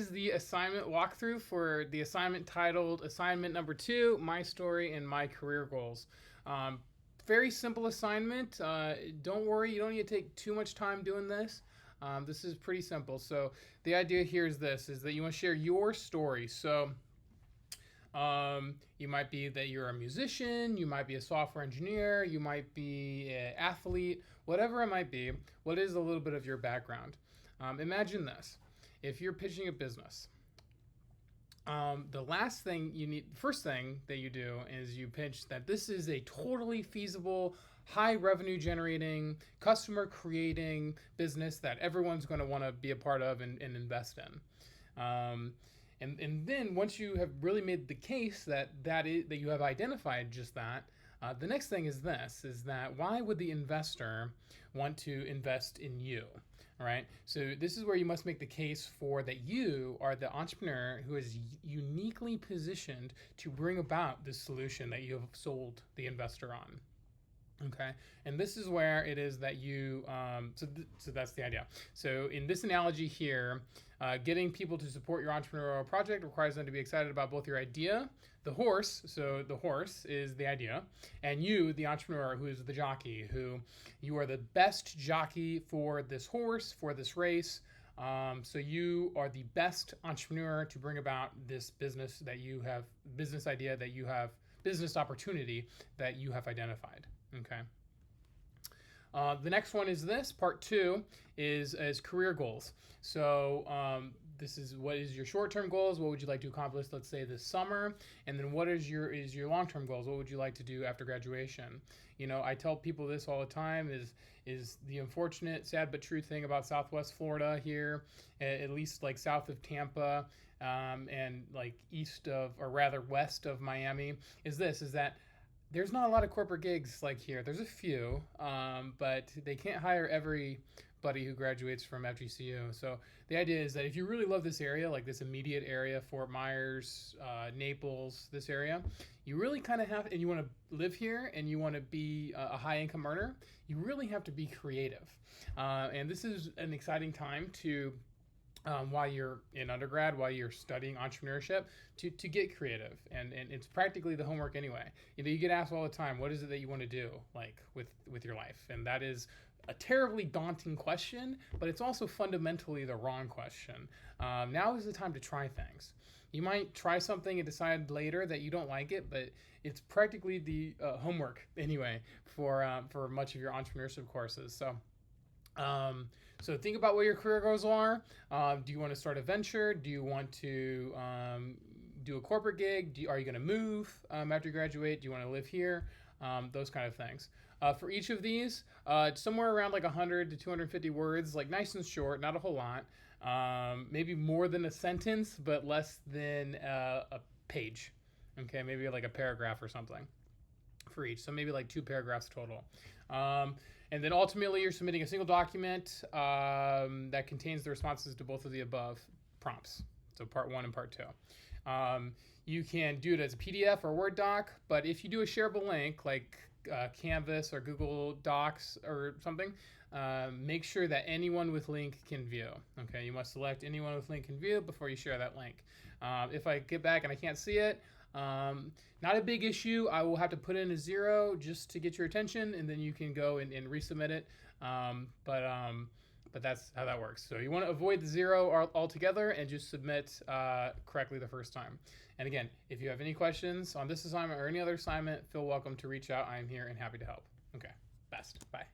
This is the assignment walkthrough for the assignment titled Assignment Number 2, My Story and My Career Goals. Very simple assignment. Don't worry, you don't need to take too much time doing this. This is pretty simple. So the idea here is this, is that you want to share your story. So you might be that you're a musician, you might be a software engineer, you might be an athlete, whatever it might be. What is a little bit of your background? Imagine this. If you're pitching a business, the first thing that you do is you pitch that this is a totally feasible, high revenue generating, customer creating business that everyone's going to want to be a part of and invest in. And then once you have really made the case that you have identified just that, the next thing is that why would the investor want to invest in you? All right. So this is where you must make the case for that you are the entrepreneur who is uniquely positioned to bring about this solution that you have sold the investor on. Okay, and this is where it is that you, so that's the idea. So in this analogy here, getting people to support your entrepreneurial project requires them to be excited about both your idea, the horse, so the horse is the idea, and you, the entrepreneur, who is the jockey, who you are the best jockey for this horse, for this race. So you are the best entrepreneur to bring about this business that you have, business idea that you have, business opportunity that you have identified. Okay. The next one is this. Part 2 is career goals. So this is what is your short-term goals? What would you like to accomplish, let's say, this summer? And then what is your long-term goals? What would you like to do after graduation? You know, I tell people this all the time is the unfortunate, sad but true thing about Southwest Florida here, at least like south of Tampa and like east of, or rather west of Miami, is that there's not a lot of corporate gigs like here. There's a few, but they can't hire everybody who graduates from FGCU. So the idea is that if you really love this area, like this immediate area, Fort Myers, Naples, this area, you really kind of have, and you want to live here and you want to be a high income earner, you really have to be creative. And this is an exciting time to while you're in undergrad, while you're studying entrepreneurship, to get creative. And it's practically the homework anyway. You know, you get asked all the time, what is it that you want to do, like with your life? And that is a terribly daunting question, but it's also fundamentally the wrong question. Now is the time to try things. You might try something and decide later that you don't like it, but it's practically the homework anyway for much of your entrepreneurship courses. So think about what your career goals are. Do you want to start a venture? Do you want to do a corporate gig? Are you going to move after you graduate? Do you want to live here? Those kind of things. For each of these, somewhere around like 100 to 250 words, like nice and short, not a whole lot. Maybe more than a sentence, but less than a page. Okay, maybe like a paragraph or something for each. So maybe like 2 paragraphs total. And then ultimately you're submitting a single document that contains the responses to both of the above prompts. So part 1 and part 2. You can do it as a PDF or Word doc, but if you do a shareable link like Canvas or Google Docs or something, make sure that anyone with link can view. Okay, you must select anyone with link can view before you share that link. If I get back and I can't see it, not a big issue. I will have to put in a 0 just to get your attention, and then you can go and resubmit it. But that's how that works. So you want to avoid the 0 altogether and just submit correctly the first time. And again, if you have any questions on this assignment or any other assignment, feel welcome to reach out. I am here and happy to help. Okay, best. Bye.